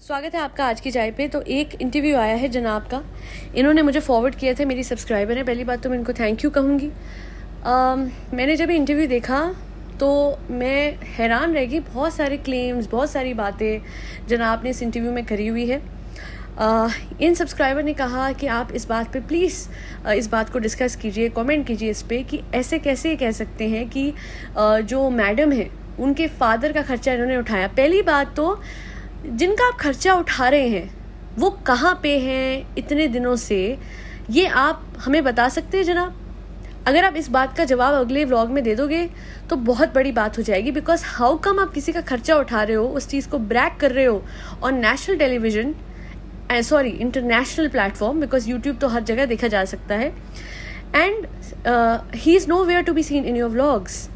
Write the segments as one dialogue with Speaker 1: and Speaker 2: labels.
Speaker 1: स्वागत है आपका आज की चाय पे। तो एक इंटरव्यू आया है जनाब का, इन्होंने मुझे फॉरवर्ड किया था, मेरी सब्सक्राइबर है। पहली बात तो मैं इनको थैंक यू कहूँगी। मैंने जब इंटरव्यू देखा तो मैं हैरान रह गई। बहुत सारे क्लेम्स, बहुत सारी बातें जनाब ने इस इंटरव्यू में करी हुई है। इन सब्सक्राइबर ने कहा कि आप इस बात पे प्लीज़ इस बात को डिस्कस कीजिए, कमेंट कीजिए इस पे कि ऐसे कैसे कह सकते हैं कि जो मैडम है उनके फादर का खर्चा इन्होंने उठाया। पहली बात तो जिनका आप खर्चा उठा रहे हैं वो कहाँ पे हैं इतने दिनों से, ये आप हमें बता सकते हैं जनाब? अगर आप इस बात का जवाब अगले व्लॉग में दे दोगे तो बहुत बड़ी बात हो जाएगी। बिकॉज हाउ कम आप किसी का खर्चा उठा रहे हो, उस चीज़ को ब्रैक कर रहे हो on national television, international platform, because YouTube तो हर जगह देखा जा सकता है। And he is nowhere to be seen in your vlogs.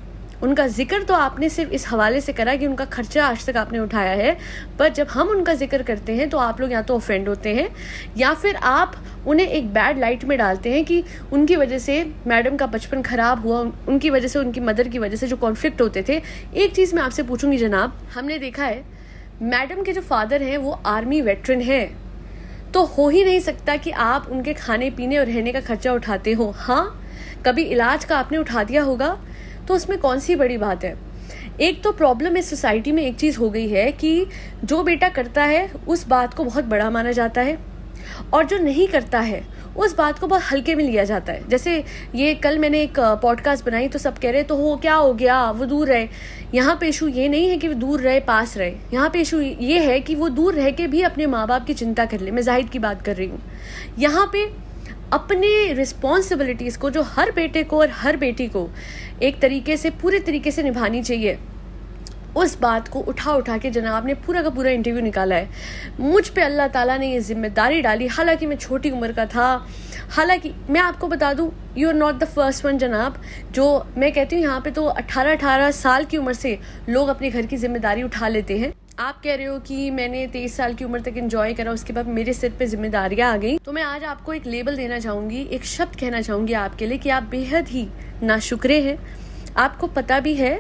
Speaker 1: उनका जिक्र तो आपने सिर्फ इस हवाले से करा कि उनका खर्चा आज तक आपने उठाया है, पर जब हम उनका जिक्र करते हैं तो आप लोग या तो ऑफेंड होते हैं या फिर आप उन्हें एक बैड लाइट में डालते हैं कि उनकी वजह से मैडम का बचपन ख़राब हुआ, उनकी वजह से, उनकी मदर की वजह से जो कॉन्फ्लिक्ट होते थे। एक चीज़ मैं आपसे पूछूंगी जनाब, हमने देखा है मैडम के जो फादर हैं वो आर्मी वेटरन हैं, तो हो ही नहीं सकता कि आप उनके खाने पीने और रहने का खर्चा उठाते हो। हाँ, कभी इलाज का आपने उठा दिया होगा तो उसमें कौन सी बड़ी बात है। एक तो प्रॉब्लम इस सोसाइटी में एक चीज़ हो गई है कि जो बेटा करता है उस बात को बहुत बड़ा माना जाता है और जो नहीं करता है उस बात को बहुत हल्के में लिया जाता है। जैसे ये कल मैंने एक पॉडकास्ट बनाई तो सब कह रहे तो हो क्या हो गया, वो दूर रहे। यहाँ पे इशू ये नहीं है कि वो दूर रहे पास रहे, यहाँ पे इशू ये है कि वो दूर रह के भी अपने माँ बाप की चिंता कर ले। मैं जाहिद की बात कर रही हूँ। यहाँ पे अपने रिस्पॉन्सिबिलिटीज़ को जो हर बेटे को और हर बेटी को एक तरीके से, पूरे तरीके से निभानी चाहिए, उस बात को उठा के जनाब ने पूरा का पूरा इंटरव्यू निकाला है। मुझ पे अल्लाह ताला ने ये जिम्मेदारी डाली, हालांकि मैं छोटी उम्र का था। हालांकि मैं आपको बता दूं, you are not the first one जनाब। जो मैं कहती हूँ यहाँ पे तो 18 साल की उम्र से लोग अपने घर की जिम्मेदारी उठा लेते हैं। आप कह रहे हो कि मैंने 23 साल की उम्र तक एंजॉय करा, उसके बाद मेरे सिर पे जिम्मेदारियां आ गई। तो मैं आज आपको एक लेबल देना चाहूँगी, एक शब्द कहना चाहूँगी आपके लिए कि आप बेहद ही नाशुक्रे हैं। आपको पता भी है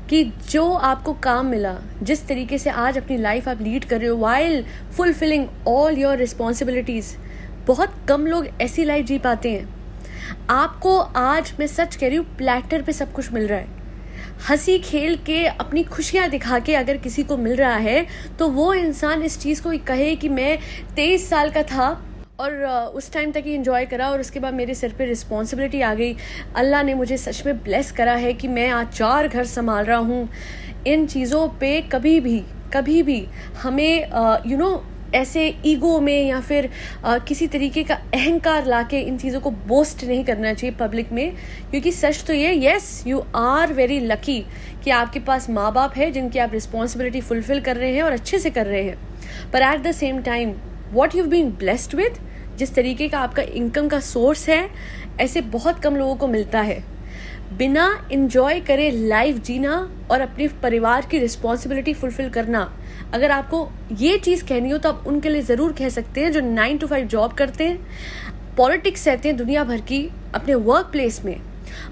Speaker 1: कि जो आपको काम मिला, जिस तरीके से आज अपनी लाइफ आप लीड कर रहे हो while fulfilling all your responsibilities, बहुत कम लोग ऐसी लाइफ जी पाते हैं। आपको आज मैं सच कह रही हूँ प्लेटर पे सब कुछ मिल रहा है। हंसी खेल के अपनी खुशियाँ दिखा के अगर किसी को मिल रहा है तो वो इंसान इस चीज़ को कहे कि मैं 23 साल का था और उस टाइम तक ही एंजॉय करा और उसके बाद मेरे सिर पे रिस्पॉन्सिबिलिटी आ गई। अल्लाह ने मुझे सच में ब्लेस करा है कि मैं आज 4 घर संभाल रहा हूँ। इन चीज़ों पे कभी भी हमें ऐसे ईगो में या फिर किसी तरीके का अहंकार लाके इन चीज़ों को बोस्ट नहीं करना चाहिए पब्लिक में। क्योंकि सच तो ये, yes you are very lucky कि आपके पास माँ बाप है जिनकी आप रिस्पॉन्सिबिलिटी फुलफिल कर रहे हैं और अच्छे से कर रहे हैं। पर at the same time what you been blessed with, जिस तरीके का आपका इनकम का सोर्स है, ऐसे बहुत कम लोगों को मिलता है। बिना एंजॉय करे लाइफ जीना और अपने परिवार की रिस्पॉन्सिबिलिटी फुलफिल करना, अगर आपको ये चीज़ कहनी हो तो आप उनके लिए ज़रूर कह सकते हैं जो 9 to 5 जॉब करते हैं, पॉलिटिक्स सहते हैं दुनिया भर की, अपने वर्क प्लेस में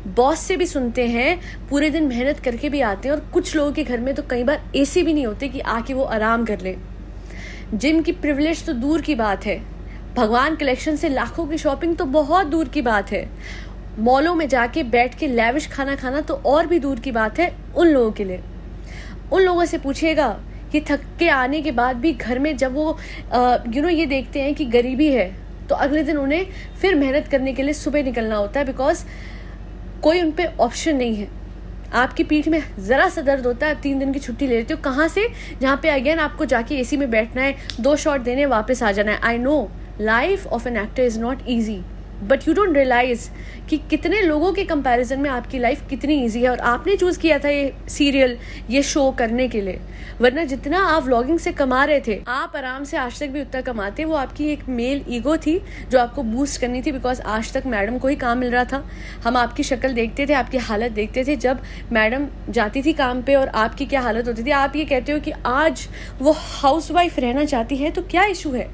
Speaker 1: बॉस से भी सुनते हैं, पूरे दिन मेहनत करके भी आते हैं। और कुछ लोगों के घर में तो कई बार एसी भी नहीं होते कि आके वो आराम कर लें। जिम की प्रिविलेज तो दूर की बात है, भगवान कलेक्शन से लाखों की शॉपिंग तो बहुत दूर की बात है, मॉलों में जाके बैठ के लैविश खाना खाना तो और भी दूर की बात है उन लोगों के लिए। उन लोगों से पूछिएगा कि थक के आने के बाद भी घर में जब वो ये देखते हैं कि गरीबी है तो अगले दिन उन्हें फिर मेहनत करने के लिए सुबह निकलना होता है, बिकॉज कोई उन पे ऑप्शन नहीं है। आपकी पीठ में ज़रा सा दर्द होता है, 3 दिन की छुट्टी ले लेते हो, कहाँ से, जहाँ पे अगेन आपको जाके एसी में बैठना है, 2 शॉट देने वापस आ जाना है। I know life of an actor is not easy, but you don't realise कि कितने लोगों के कंपैरिजन में आपकी लाइफ कितनी इजी है। और आपने चूज़ किया था ये सीरियल, ये शो करने के लिए, वरना जितना आप व्लॉगिंग से कमा रहे थे आप आराम से आज तक भी उतना कमाते। वो आपकी एक मेल ईगो थी जो आपको बूस्ट करनी थी, बिकॉज आज तक मैडम को ही काम मिल रहा था। हम आपकी शक्ल देखते थे, आपकी हालत देखते थे जब मैडम जाती थी काम पे और आपकी क्या हालत होती थी। आप ये कहते हो कि आज वो हाउसवाइफ रहना चाहती है तो क्या इशू है?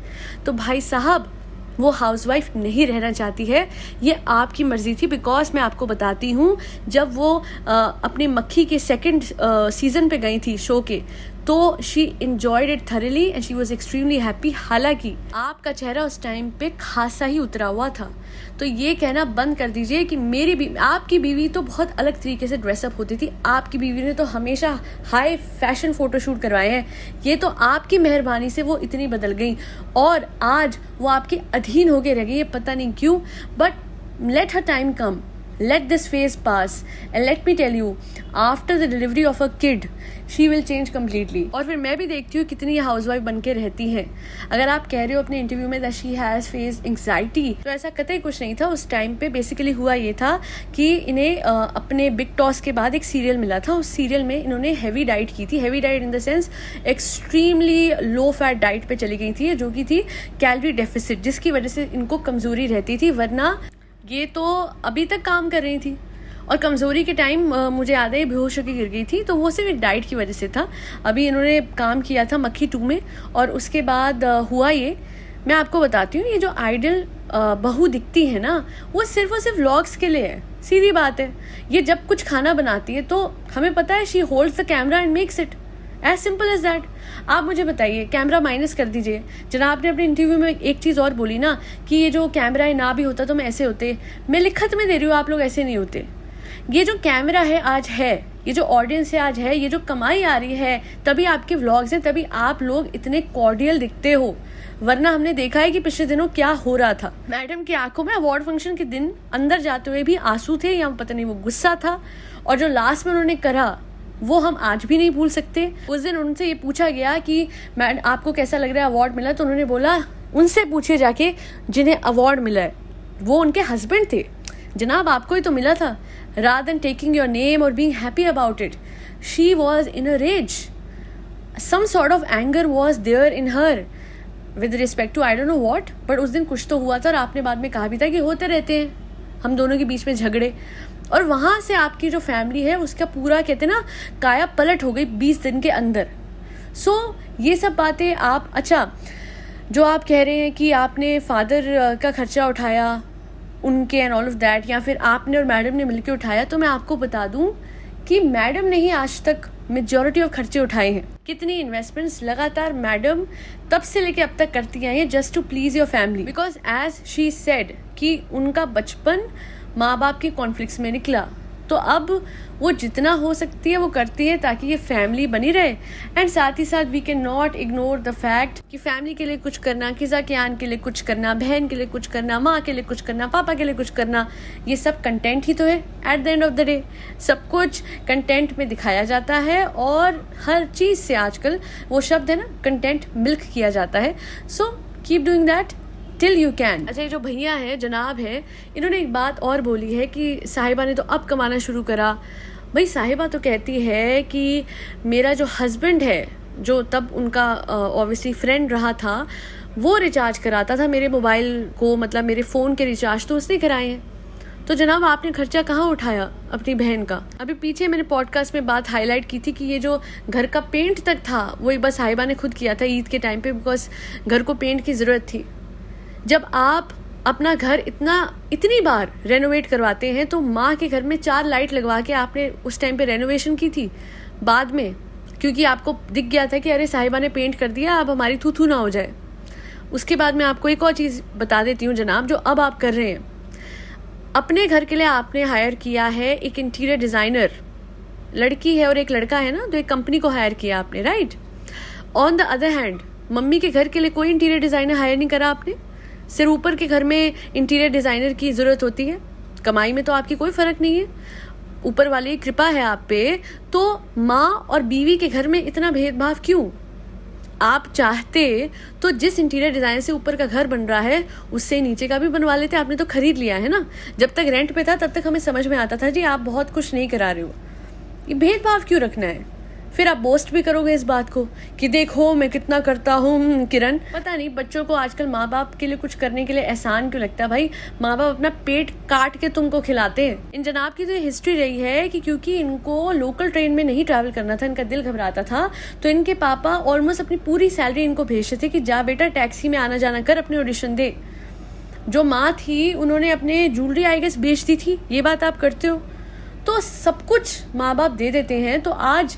Speaker 1: तो भाई साहब, वो हाउसवाइफ नहीं रहना चाहती है, ये आपकी मर्जी थी। बिकॉज मैं आपको बताती हूँ, जब वो अपने मक्खी के सेकंड सीजन पे गई थी शो के, तो she enjoyed it thoroughly and she was extremely happy. हालांकि आपका चेहरा उस टाइम पे खासा ही उतरा हुआ था, तो ये कहना बंद कर दीजिए कि आपकी बीवी तो बहुत अलग तरीके से ड्रेसअप होती थी, आपकी बीवी ने तो हमेशा हाई फैशन फोटोशूट करवाए हैं, ये तो आपकी मेहरबानी से वो इतनी बदल गई और आज वो आपके अधीन होके रह गई है, पता नहीं क्यों। But let her time come, let this phase pass and let me tell you, after the delivery of a kid she will change completely। और फिर मैं भी देखती हूँ कितनी हाउसवाइफ बन के रहती हैं। अगर आप कह रहे हो अपने इंटरव्यू में that she has faced anxiety, तो ऐसा कतई कुछ नहीं था। उस टाइम पे बेसिकली हुआ ये था कि इन्हें अपने बिग टॉस के बाद एक सीरियल मिला था, उस सीरियल में इन्होंने हैवी डाइट की थी। Heavy diet in the sense extremely low fat diet पे चली गई थी, जो कि थी कैलोरी डेफिसिट, जिसकी वजह से इनको कमजोरी रहती थी, वरना ये तो अभी तक काम कर रही थी। और कमज़ोरी के टाइम मुझे याद है बेहोश होकर गिर गई थी, तो वो सिर्फ एक डाइट की वजह से था। अभी इन्होंने काम किया था मक्खी 2 में, और उसके बाद हुआ ये, मैं आपको बताती हूँ, ये जो आइडल बहू दिखती है ना, वो सिर्फ और सिर्फ व्लॉग्स के लिए है। सीधी बात है, ये जब कुछ खाना बनाती है तो हमें पता है she holds the camera and makes it as simple as that. आप मुझे बताइए, कैमरा माइनस कर दीजिए। जनाब ने अपने इंटरव्यू में एक चीज़ और बोली ना कि ये जो कैमरा है ना भी होता तो मैं ऐसे होते। मैं लिखत में दे रही हूँ, आप लोग ऐसे नहीं होते। ये जो कैमरा है आज है, ये जो ऑडियंस है आज है, ये जो कमाई आ रही है, तभी आपके व्लॉग्स हैं, तभी आप लोग इतने कॉर्डियल दिखते हो। वरना हमने देखा है कि पिछले दिनों क्या हो रहा था। मैडम की आंखों में अवार्ड फंक्शन के दिन अंदर जाते हुए भी आंसू थे, या पता नहीं वो गुस्सा था। और जो लास्ट में उन्होंने करा वो हम आज भी नहीं भूल सकते। उस दिन उनसे ये पूछा गया कि मैडम आपको कैसा लग रहा है अवार्ड मिला, तो उन्होंने बोला उनसे पूछिए जाके जिन्हें अवार्ड मिला है। वो उनके हस्बैंड थे। जनाब आपको ही तो मिला था। rather than taking your name or being happy about it, she was in a rage. Some sort of anger was there in her with respect to I don't know what, but उस दिन कुछ तो हुआ था। और आपने बाद में कहा भी था कि होते रहते हैं हम दोनों के बीच में झगड़े। और वहाँ से आपकी जो फैमिली है उसका पूरा कहते ना काया पलट हो गई 20 दिन के अंदर। सो ये सब बातें आप, अच्छा जो आप कह रहे हैं कि आपने फादर का खर्चा उठाया उनके एंड ऑल ऑफ दैट, या फिर आपने और मैडम ने मिलकर उठाया, तो मैं आपको बता दूं कि मैडम ने ही आज तक मेजॉरिटी ऑफ खर्चे उठाए हैं। कितनी इन्वेस्टमेंट्स लगातार मैडम तब से लेके अब तक करती आई हैं just to please your family, because as she said कि उनका बचपन माँ बाप के कॉन्फ्लिक्ट्स में निकला, तो अब वो जितना हो सकती है वो करती है ताकि ये फैमिली बनी रहे। एंड साथ ही साथ we can not ignore the fact कि फैमिली के लिए कुछ करना, किसा के आन के लिए कुछ करना, बहन के लिए कुछ करना, माँ के लिए कुछ करना, पापा के लिए कुछ करना, ये सब कंटेंट ही तो है। At the end of the day सब कुछ कंटेंट में दिखाया जाता है, और हर चीज़ से आजकल वो शब्द है ना कंटेंट मिल्क किया जाता है। So keep doing that till you can. अच्छा, ये जो भैया है, जनाब है, इन्होंने एक बात और बोली है कि साहिबा ने तो अब कमाना शुरू करा। भाई साहिबा तो कहती है कि मेरा जो हस्बैंड है, जो तब उनका ऑब्वियसली फ्रेंड रहा था, वो रिचार्ज कराता था मेरे मोबाइल को, मतलब मेरे फ़ोन के रिचार्ज तो उसने कराए हैं। तो जनाब आपने खर्चा कहाँ उठाया अपनी बहन का? अभी पीछे मैंने पॉडकास्ट में बात हाईलाइट की थी कि ये जो घर का पेंट तक था वो एक बार साहिबा ने खुद किया था ईद के टाइम पे, बिकॉज घर को पेंट की ज़रूरत थी। जब आप अपना घर इतनी बार रेनोवेट करवाते हैं, तो माँ के घर में 4 लाइट लगवा के आपने उस टाइम पे रेनोवेशन की थी बाद में, क्योंकि आपको दिख गया था कि अरे साहिबा ने पेंट कर दिया, अब हमारी थू ना हो जाए। उसके बाद मैं आपको एक और चीज़ बता देती हूँ जनाब, जो अब आप कर रहे हैं। अपने घर के लिए आपने हायर किया है एक इंटीरियर डिज़ाइनर, लड़की है और एक लड़का है ना, तो एक कंपनी को हायर किया आपने, right. On the other hand mummy के घर के लिए कोई इंटीरियर डिज़ाइनर हायर नहीं करा आपने। सिर्फ ऊपर के घर में इंटीरियर डिज़ाइनर की ज़रूरत होती है, कमाई में तो आपकी कोई फ़र्क नहीं है, ऊपर वाले की कृपा है आप पे। तो माँ और बीवी के घर में इतना भेदभाव क्यों? आप चाहते तो जिस इंटीरियर डिज़ाइन से ऊपर का घर बन रहा है उससे नीचे का भी बनवा लेते। आपने तो खरीद लिया है ना। जब तक रेंट पे था तब तक हमें समझ में आता था जी आप बहुत कुछ नहीं करा रहे हो, ये भेदभाव क्यों रखना है? फिर आप बोस्ट भी करोगे इस बात को कि देखो मैं कितना करता हूँ। किरण, पता नहीं बच्चों को आजकल माँ बाप के लिए कुछ करने के लिए एहसान क्यों लगता है। भाई माँ बाप अपना पेट काट के तुमको खिलाते हैं। इन जनाब की तो हिस्ट्री रही है कि क्योंकि इनको लोकल ट्रेन में नहीं ट्रैवल करना था, इनका दिल घबराता था, तो इनके पापा ऑलमोस्ट अपनी पूरी सैलरी इनको भेजते थे कि जा बेटा टैक्सी में आना जाना कर, अपने ऑडिशन दे। जो माँ थी उन्होंने अपने ज्वेलरी आई गेस बेच दी थी, ये बात आप करते हो। तो सब कुछ माँ बाप दे देते हैं। तो आज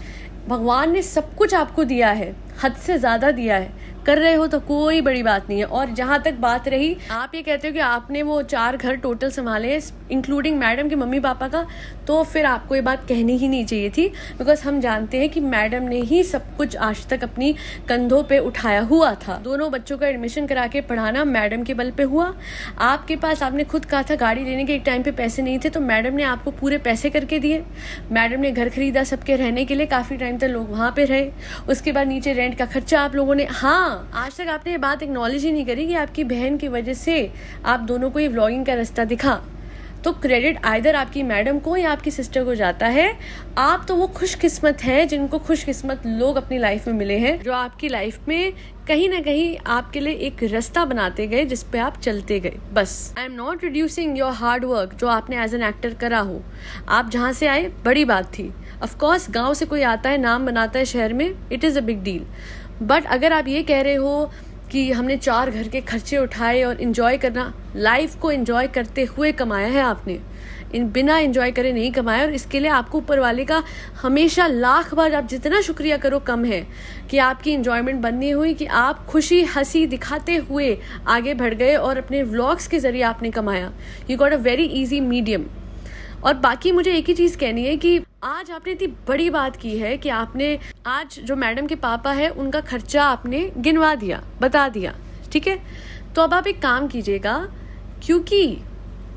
Speaker 1: भगवान ने सब कुछ आपको दिया है, हद से ज़्यादा दिया है, कर रहे हो तो कोई बड़ी बात नहीं है। और जहाँ तक बात रही, आप ये कहते हो कि आपने वो 4 घर टोटल संभाले इंक्लूडिंग मैडम के मम्मी पापा का, तो फिर आपको ये बात कहनी ही नहीं चाहिए थी, बिकॉज हम जानते हैं कि मैडम ने ही सब कुछ आज तक अपनी कंधों पे उठाया हुआ था। दोनों बच्चों का एडमिशन करा के पढ़ाना मैडम के बल पे हुआ। आपके पास, आपने खुद कहा था गाड़ी लेने के एक टाइम पे पैसे नहीं थे, तो मैडम ने आपको पूरे पैसे करके दिए। मैडम ने घर खरीदा सबके रहने के लिए, काफ़ी टाइम तक लोग वहाँ पे रहे। उसके बाद नीचे रेंट का खर्चा आप लोगों ने, हाँ आज तक आपने ये बात एक्नॉलेज ही नहीं करी कि आपकी बहन की वजह से आप दोनों को ये व्लॉगिंग का रास्ता दिखा। तो क्रेडिट आइदर आपकी मैडम को या आपकी सिस्टर को जाता है। आप तो वो खुशकिस्मत हैं जिनको खुशकिस्मत लोग अपनी लाइफ में मिले हैं, जो आपकी लाइफ में कहीं ना कहीं आपके लिए एक रास्ता बनाते गए जिस पे आप चलते गए। बस I am not reducing your hard work जो आपने एज एन एक्टर करा हो। आप जहाँ से आए बड़ी बात थी। ऑफकोर्स गाँव से कोई आता है, नाम बनाता है शहर में, it is a big deal. But अगर आप ये कह रहे हो कि हमने 4 घर के खर्चे उठाए और इन्जॉय करना, लाइफ को इन्जॉय करते हुए कमाया है आपने, बिना एंजॉय करे नहीं कमाया। और इसके लिए आपको ऊपर वाले का हमेशा लाख बार आप जितना शुक्रिया करो कम है कि आपकी एंजॉयमेंट बननी हुई, कि आप खुशी हंसी दिखाते हुए आगे बढ़ गए और अपने व्लॉग्स के जरिए आपने कमाया। You got a very easy medium. और बाकी मुझे एक ही चीज़ कहनी है कि आज आपने इतनी बड़ी बात की है कि आपने आज जो मैडम के पापा है उनका खर्चा आपने गिनवा दिया, बता दिया, ठीक है। तो अब आप एक काम कीजिएगा, क्योंकि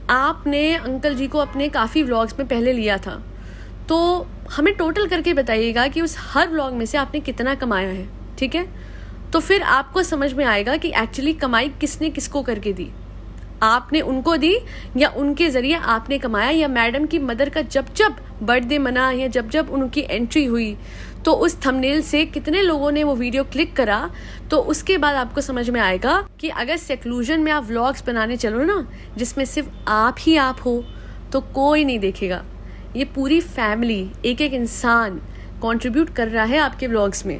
Speaker 1: आपने अंकल जी को अपने काफ़ी व्लॉग्स में पहले लिया था, तो हमें टोटल करके बताइएगा कि उस हर व्लॉग में से आपने कितना कमाया है, ठीक है। तो फिर आपको समझ में आएगा कि एक्चुअली कमाई किसने किसको करके दी। आपने उनको दी या उनके ज़रिए आपने कमाया, या मैडम की मदर का जब जब बर्थडे मना या जब जब उनकी एंट्री हुई तो उस थंबनेल से कितने लोगों ने वो वीडियो क्लिक करा। तो उसके बाद आपको समझ में आएगा कि अगर सेक्लूजन में आप व्लॉग्स बनाने चलो ना, जिसमें सिर्फ आप ही आप हो, तो कोई नहीं देखेगा। ये पूरी फैमिली, एक एक इंसान कंट्रीब्यूट कर रहा है आपके व्लॉग्स में।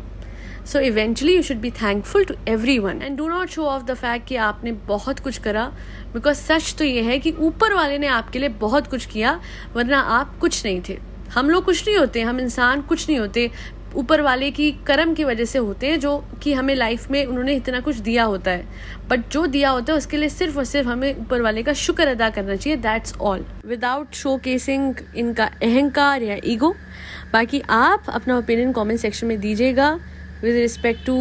Speaker 1: So eventually you should be thankful to everyone and do not show off the fact कि आपने बहुत कुछ करा, बिकॉज सच तो ये है कि ऊपर वाले ने आपके लिए बहुत कुछ किया, वरना आप कुछ नहीं थे। हम लोग कुछ नहीं होते, हम इंसान कुछ नहीं होते, ऊपर वाले की करम की वजह से होते हैं, जो कि हमें लाइफ में उन्होंने इतना कुछ दिया होता है। बट जो दिया होता है उसके लिए सिर्फ और सिर्फ हमें ऊपर वाले का शुक्र अदा करना चाहिए, दैट्स ऑल, विदाउट शोकेसिंग इनका अहंकार या ईगो। बाकी आप अपना ओपिनियन कमेंट सेक्शन में दीजिएगा विद रिस्पेक्ट टू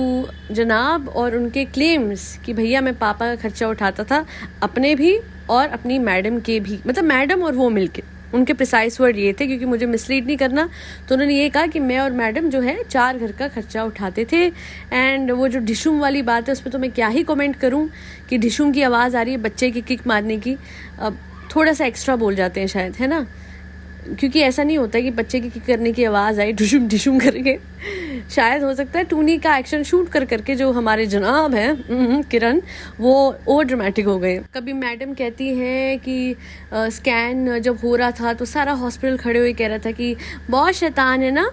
Speaker 1: जनाब और उनके क्लेम्स कि भैया मैं पापा का खर्चा उठाता था, अपने भी और अपनी मैडम के भी, मतलब मैडम और वो मिलके। उनके प्रिसाइज वर्ड ये थे, क्योंकि मुझे मिसलीड नहीं करना, तो उन्होंने ये कहा कि मैं और मैडम जो है 4 घर का खर्चा उठाते थे। एंड वो जो डिशुम वाली बात है उस पर तो मैं क्या ही कमेंट करूं कि डिशुम की आवाज़ आ रही है बच्चे की किक मारने की। अब थोड़ा सा एक्स्ट्रा बोल जाते हैं शायद, है ना, क्योंकि ऐसा नहीं होता कि बच्चे की किक करने की आवाज़ आई डिशुम डिशुम करके। शायद हो सकता है टूनी का एक्शन शूट कर करके जो हमारे जनाब हैं किरण, वो और ड्रामेटिक हो गए। कभी मैडम कहती हैं कि स्कैन जब हो रहा था तो सारा हॉस्पिटल खड़े हुए कह रहा था कि बहुत शैतान है ना,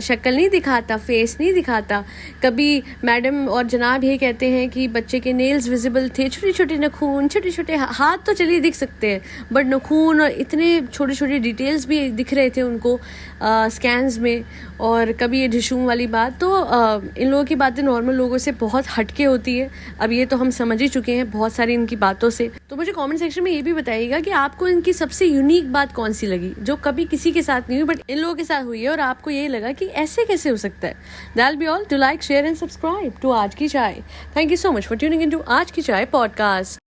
Speaker 1: शक्ल नहीं दिखाता, फेस नहीं दिखाता। कभी मैडम और जनाब ये कहते हैं कि बच्चे के नेल्स विजिबल थे, छोटे छोटे नखून, छोटे छोटे हाथ तो चलिए दिख सकते हैं, बट नखून और इतने छोटे छोटे डिटेल्स भी दिख रहे थे उनको स्कैन्स में। और कभी ये डिशूम वाली बात, तो इन लोगों की बातें नॉर्मल लोगों से बहुत हटके होती है। अब ये तो हम समझ ही चुके हैं बहुत सारी इनकी बातों से। तो मुझे कमेंट सेक्शन में ये भी बताइएगा कि आपको इनकी सबसे यूनिक बात कौन सी लगी, जो कभी किसी के साथ नहीं हुई बट इन लोगों के साथ हुई है, और आपको ये लगा कि ऐसे कैसे हो सकता है। That'll be all. Do like, share and subscribe to आज की चाय. Thank you so much for tuning into आज की चाय podcast.